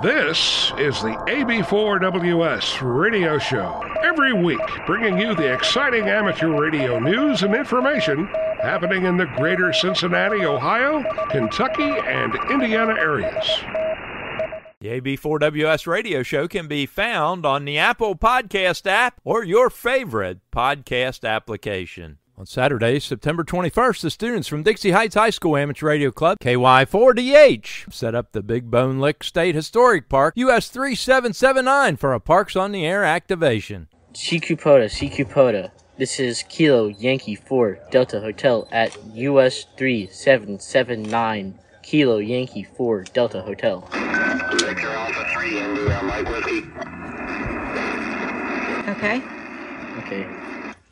This is the AB4WS radio show. Every week, bringing you the exciting amateur radio news and information happening in the greater Cincinnati, Ohio, Kentucky, and Indiana areas. The AB4WS radio show can be found on the Apple Podcast app or your favorite podcast application. On Saturday, September 21st, the students from Dixie Heights High School Amateur Radio Club, KY4DH, set up the Big Bone Lick State Historic Park, US 3779, for a Parks on the Air activation. POTA. This is Kilo Yankee 4 Delta Hotel at US 3779. Kilo Yankee 4 Delta Hotel. Victor Alpha 3 India, Mike Whiskey. Okay.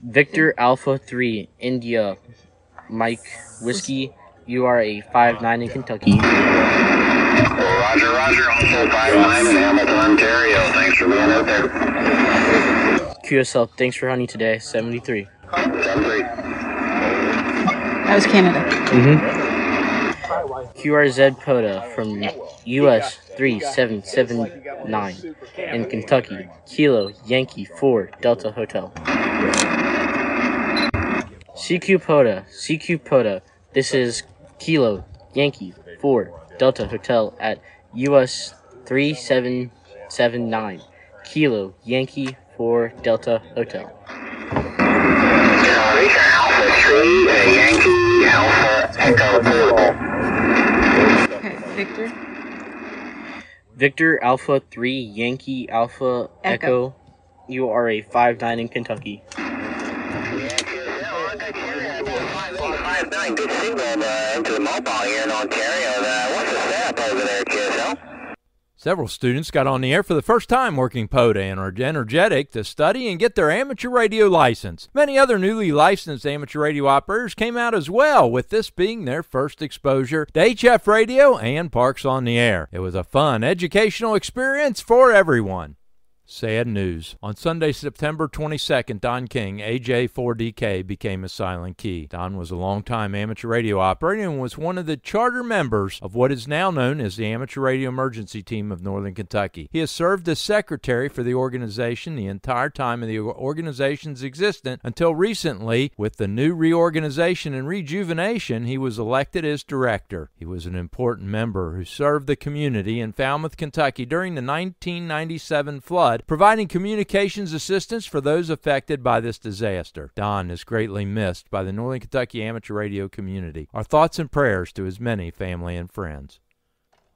Victor Alpha 3 India, Mike Whiskey. You are a 5-9 in Kentucky. Roger. Also 5-9 in Hamilton, Ontario. Thanks for being out there. QSL, thanks for hunting today. 73. 73. That was Canada. QRZ POTA from US 3779 in Kentucky. Kilo Yankee 4 Delta Hotel. CQ POTA. This is Kilo Yankee 4 Delta Hotel at US 3779. Kilo Yankee 4 Delta Hotel. Victor Alpha 3 Yankee Alpha Echo 4. Okay, Victor. Victor Alpha 3 Yankee Alpha Echo. You are a 5-9 in Kentucky. Good signal into the mobile here in Ontario. What's the setup over there, QSL? Several students got on the air for the first time working POTA and are energetic to study and get their amateur radio license. Many other newly licensed amateur radio operators came out as well, with this being their first exposure to HF radio and Parks on the Air. It was a fun, educational experience for everyone. Sad news. On Sunday, September 22nd, Don King, AJ4DK, became a Silent Key. Don was a longtime amateur radio operator and was one of the charter members of what is now known as the Amateur Radio Emergency Team of Northern Kentucky. He has served as secretary for the organization the entire time of the organization's existence until recently. With the new reorganization and rejuvenation, he was elected as director. He was an important member who served the community in Falmouth, Kentucky during the 1997 flood, providing communications assistance for those affected by this disaster. Don is greatly missed by the Northern Kentucky amateur radio community. Our thoughts and prayers to his many family and friends.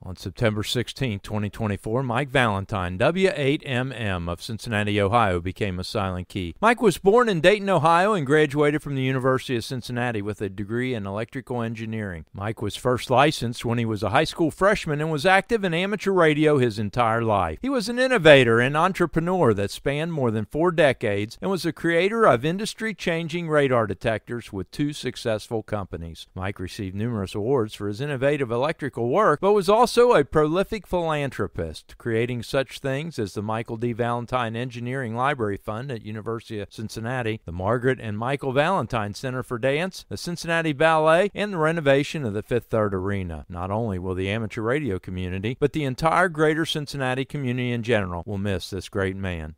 On September 16, 2024, Mike Valentine, W8MM of Cincinnati, Ohio, became a Silent Key. Mike was born in Dayton, Ohio, and graduated from the University of Cincinnati with a degree in electrical engineering. Mike was first licensed when he was a high school freshman and was active in amateur radio his entire life. He was an innovator and entrepreneur that spanned more than 4 decades and was a creator of industry-changing radar detectors with 2 successful companies. Mike received numerous awards for his innovative electrical work, but was also a prolific philanthropist, creating such things as the Michael D. Valentine Engineering Library Fund at University of Cincinnati, the Margaret and Michael Valentine Center for Dance, the Cincinnati Ballet, and the renovation of the Fifth Third Arena. Not only will the amateur radio community, but the entire greater Cincinnati community in general will miss this great man.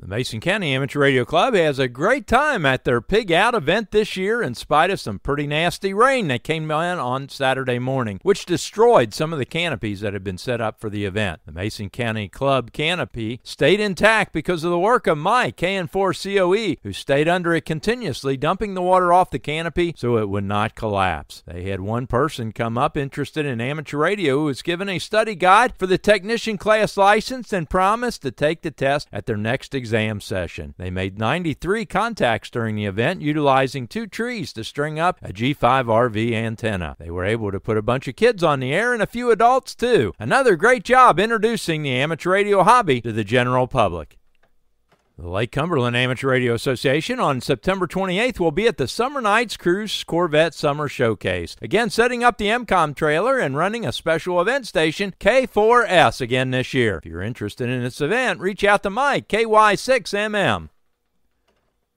The Mason County Amateur Radio Club has a great time at their Pig Out event this year in spite of some pretty nasty rain that came in on Saturday morning, which destroyed some of the canopies that had been set up for the event. The Mason County Club canopy stayed intact because of the work of Mike, KN4COE, who stayed under it continuously, dumping the water off the canopy so it would not collapse. They had one person come up interested in amateur radio who was given a study guide for the technician class license and promised to take the test at their next exam session. They made 93 contacts during the event, utilizing 2 trees to string up a G5 RV antenna. They were able to put a bunch of kids on the air and a few adults too. Another great job introducing the amateur radio hobby to the general public. The Lake Cumberland Amateur Radio Association on September 28th will be at the Somernites Cruise Corvette Summer Showcase. Again, setting up the MCOM trailer and running a special event station, K4S, again this year. If you're interested in this event, reach out to Mike, KY6MM.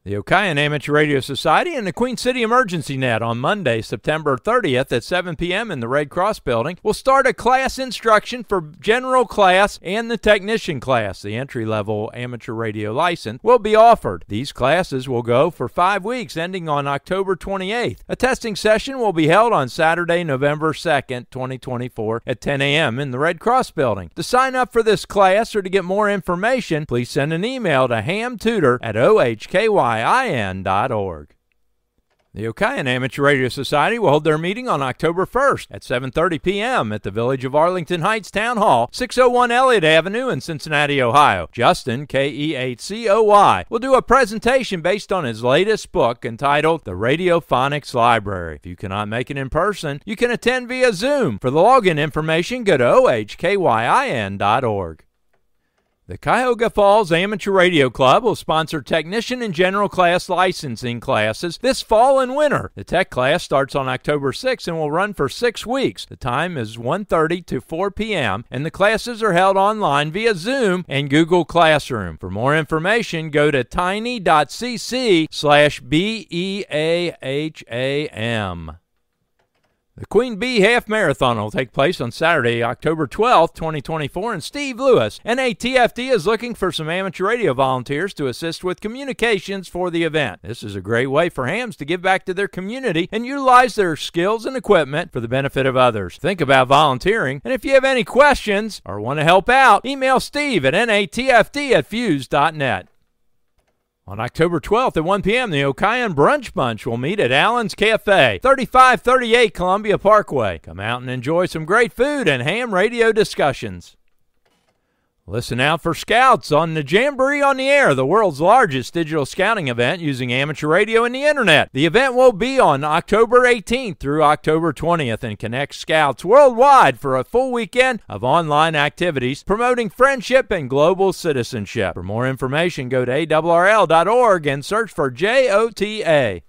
The OHKYIN Amateur Radio Society and the Queen City Emergency Net on Monday, September 30th at 7 p.m. in the Red Cross Building will start a class instruction for general class and the technician class. The entry-level amateur radio license will be offered. These classes will go for 5 weeks, ending on October 28th. A testing session will be held on Saturday, November 2nd, 2024 at 10 a.m. in the Red Cross Building. To sign up for this class or to get more information, please send an email to hamtutor@OHKYIN.org. The OHKYIN Amateur Radio Society will hold their meeting on October 1st at 7:30 p.m. at the Village of Arlington Heights Town Hall, 601 Elliott Avenue in Cincinnati, Ohio. Justin, KE8COY, will do a presentation based on his latest book entitled The Radiophonics Library. If you cannot make it in person, you can attend via Zoom. For the login information, go to OHKYIN.org. The Cuyahoga Falls Amateur Radio Club will sponsor technician and general class licensing classes this fall and winter. The tech class starts on October 6th and will run for 6 weeks. The time is 1:30 to 4 p.m., and the classes are held online via Zoom and Google Classroom. For more information, go to tiny.cc/BEAHAM. The Queen Bee Half Marathon will take place on Saturday, October 12th, 2024, in Steve Lewis. NATFD is looking for some amateur radio volunteers to assist with communications for the event. This is a great way for hams to give back to their community and utilize their skills and equipment for the benefit of others. Think about volunteering, and if you have any questions or want to help out, email Steve at natfd@fuse.net. On October 12th at 1 p.m., the OHKYIN Brunch Bunch will meet at Allen's Cafe, 3538 Columbia Parkway. Come out and enjoy some great food and ham radio discussions. Listen out for scouts on the Jamboree on the Air, the world's largest digital scouting event using amateur radio and the internet. The event will be on October 18th through October 20th and connects scouts worldwide for a full weekend of online activities promoting friendship and global citizenship. For more information, go to ARRL.org and search for JOTA.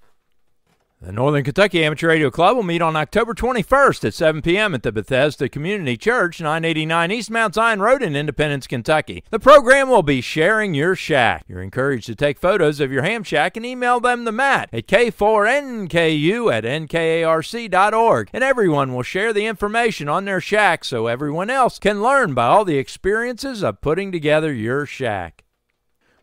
The Northern Kentucky Amateur Radio Club will meet on October 21st at 7 p.m. at the Bethesda Community Church, 989 East Mount Zion Road in Independence, Kentucky. The program will be Sharing Your Shack. You're encouraged to take photos of your ham shack and email them to Matt at K4NKU@NKARC.org, and everyone will share the information on their shack so everyone else can learn by all the experiences of putting together your shack.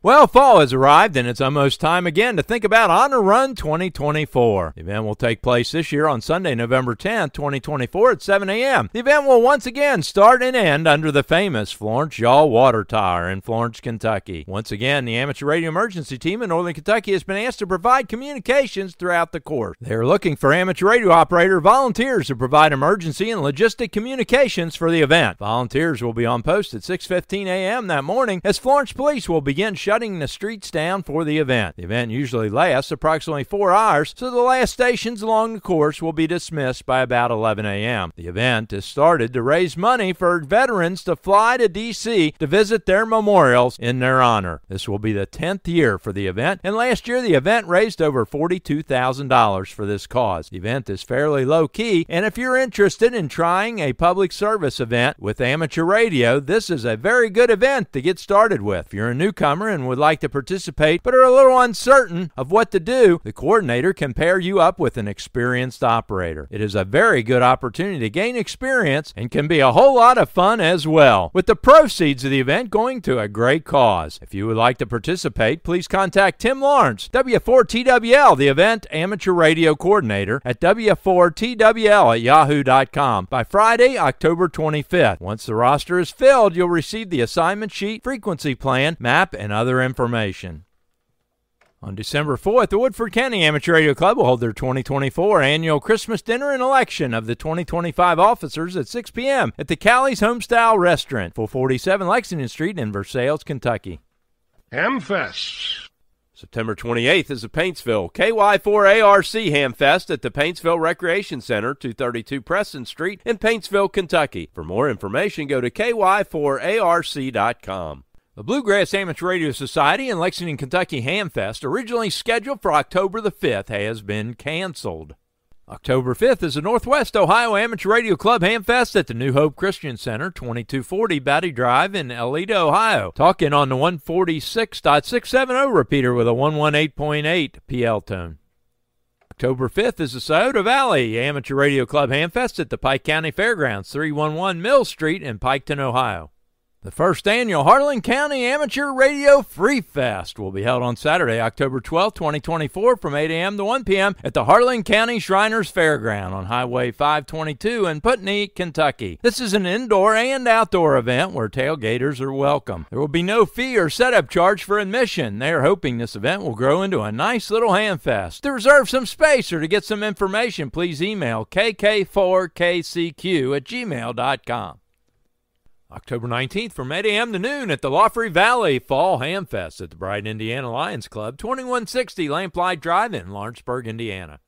Well, fall has arrived, and it's almost time again to think about Honor Run 2024. The event will take place this year on Sunday, November 10th, 2024 at 7 a.m. The event will once again start and end under the famous Florence Yaw Water Tower in Florence, Kentucky. Once again, the Amateur Radio Emergency Team in Northern Kentucky has been asked to provide communications throughout the course. They are looking for amateur radio operator volunteers to provide emergency and logistic communications for the event. Volunteers will be on post at 6:15 a.m. that morning as Florence Police will begin shutting the streets down for the event. The event usually lasts approximately 4 hours, so the last stations along the course will be dismissed by about 11 a.m. The event is started to raise money for veterans to fly to D.C. to visit their memorials in their honor. This will be the 10th year for the event, and last year the event raised over $42,000 for this cause. The event is fairly low-key, and if you're interested in trying a public service event with amateur radio, this is a very good event to get started with. If you're a newcomer and would like to participate but are a little uncertain of what to do, the coordinator can pair you up with an experienced operator. It is a very good opportunity to gain experience and can be a whole lot of fun as well, with the proceeds of the event going to a great cause. If you would like to participate, please contact Tim Lawrence, W4TWL, the event amateur radio coordinator, at W4TWL@yahoo.com by Friday, October 25th. Once the roster is filled, you'll receive the assignment sheet, frequency plan, map, and other information. On December 4th, the Woodford County Amateur Radio Club will hold their 2024 annual Christmas dinner and election of the 2025 officers at 6 p.m. at the Callie's Homestyle Restaurant, 447 Lexington Street in Versailles, Kentucky. Hamfests. September 28th is the Paintsville KY4ARC Hamfest at the Paintsville Recreation Center, 232 Preston Street in Paintsville, Kentucky. For more information, go to KY4ARC.com. The Bluegrass Amateur Radio Society in Lexington, Kentucky Hamfest, originally scheduled for October the 5th, has been canceled. October 5th is the Northwest Ohio Amateur Radio Club Hamfest at the New Hope Christian Center, 2240 Batty Drive in Elida, Ohio. Talking on the 146.670 repeater with a 118.8 PL tone. October 5th is the Scioto Valley Amateur Radio Club Hamfest at the Pike County Fairgrounds, 311 Mill Street in Piketon, Ohio. The first annual Harlan County Amateur Radio Free Fest will be held on Saturday, October 12, 2024 from 8 a.m. to 1 p.m. at the Harlan County Shriners Fairground on Highway 522 in Putney, Kentucky. This is an indoor and outdoor event where tailgaters are welcome. There will be no fee or setup charge for admission. They are hoping this event will grow into a nice little hamfest. To reserve some space or to get some information, please email kk4kcq@gmail.com. October 19th from 8 a.m. to noon at the Laughery Valley Fall Hamfest at the Brighton, Indiana Lions Club, 2160 Lamplight Drive in Lawrenceburg, Indiana.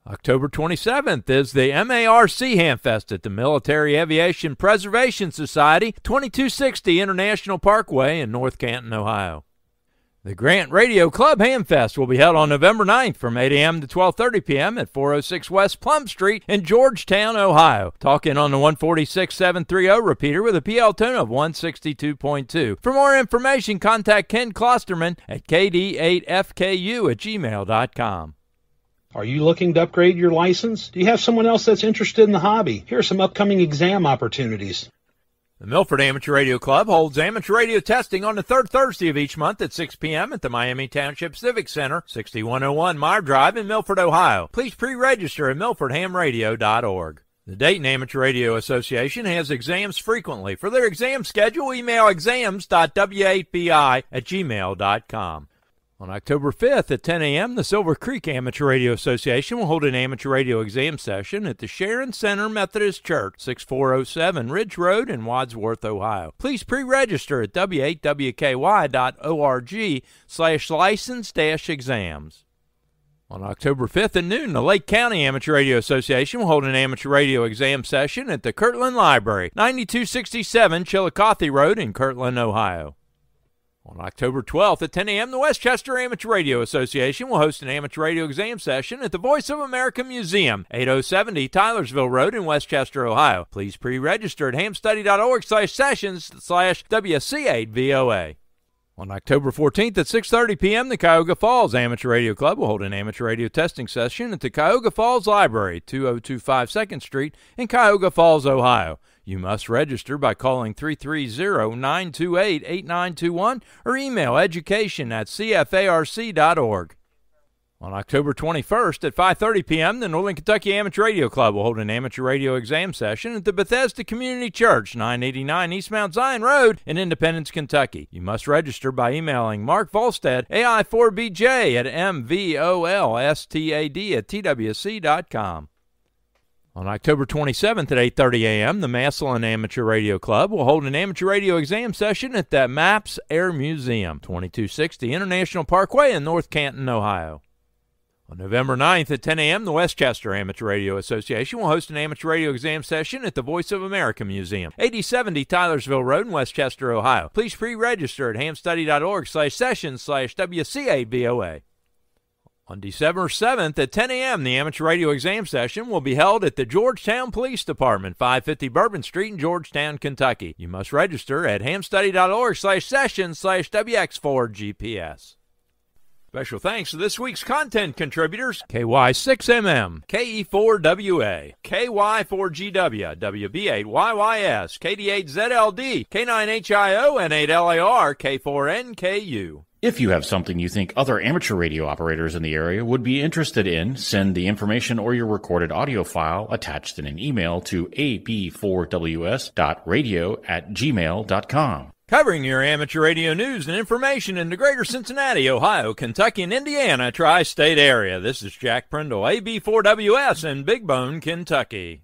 October 27th is the MARC Hamfest at the Military Aviation Preservation Society, 2260 International Parkway in North Canton, Ohio. The Grant Radio Club Hamfest will be held on November 9th from 8 a.m. to 12:30 p.m. at 406 West Plum Street in Georgetown, Ohio. Talking on the 146.730 repeater with a PL tone of 162.2. For more information, contact Ken Klosterman at kd8fku@gmail.com. Are you looking to upgrade your license? Do you have someone else that's interested in the hobby? Here are some upcoming exam opportunities. The Milford Amateur Radio Club holds amateur radio testing on the third Thursday of each month at 6 p.m. at the Miami Township Civic Center, 6101 Meyer Drive in Milford, Ohio. Please pre-register at milfordhamradio.org. The Dayton Amateur Radio Association has exams frequently. For their exam schedule, email exams.w8bi@gmail.com. On October 5th at 10 a.m., the Silver Creek Amateur Radio Association will hold an amateur radio exam session at the Sharon Center Methodist Church, 6407 Ridge Road in Wadsworth, Ohio. Please pre-register at w8wky.org/license-exams. On October 5th at noon, the Lake County Amateur Radio Association will hold an amateur radio exam session at the Kirtland Library, 9267 Chillicothe Road in Kirtland, Ohio. On October 12th at 10 a.m., the Westchester Amateur Radio Association will host an amateur radio exam session at the Voice of America Museum, 8070 Tylersville Road in Westchester, Ohio. Please pre-register at hamstudy.org/sessions/WC8VOA. On October 14th at 6:30 p.m., the Cuyahoga Falls Amateur Radio Club will hold an amateur radio testing session at the Cuyahoga Falls Library, 2025 2nd Street in Cuyahoga Falls, Ohio. You must register by calling 330-928-8921 or email education@cfarc.org. On October 21st at 5:30 p.m., the Northern Kentucky Amateur Radio Club will hold an amateur radio exam session at the Bethesda Community Church, 989 East Mount Zion Road in Independence, Kentucky. You must register by emailing Mark Volstad, AI4BJ@mvolstad@twc.com. On October 27th at 8:30 a.m., the Massillon Amateur Radio Club will hold an amateur radio exam session at the MAPS Air Museum, 2260 International Parkway in North Canton, Ohio. On November 9th at 10 a.m., the Westchester Amateur Radio Association will host an amateur radio exam session at the Voice of America Museum, 8070 Tylersville Road in Westchester, Ohio. Please pre-register at hamstudy.org/sessions/WC8VOA. On December 7th at 10 a.m., the amateur radio exam session will be held at the Georgetown Police Department, 550 Bourbon Street in Georgetown, Kentucky. You must register at hamstudy.org/sessions/WX4GPS. Special thanks to this week's content contributors: KY6MM, KE4WA, KY4GW, WB8YYS, KD8ZLD, K9HIO, N8LAR, K4NKU. If you have something you think other amateur radio operators in the area would be interested in, send the information or your recorded audio file attached in an email to ab4ws.radio@gmail.com. Covering your amateur radio news and information in the greater Cincinnati, Ohio, Kentucky, and Indiana tri-state area. This is Jack Prindle, AB4WS in Big Bone, Kentucky.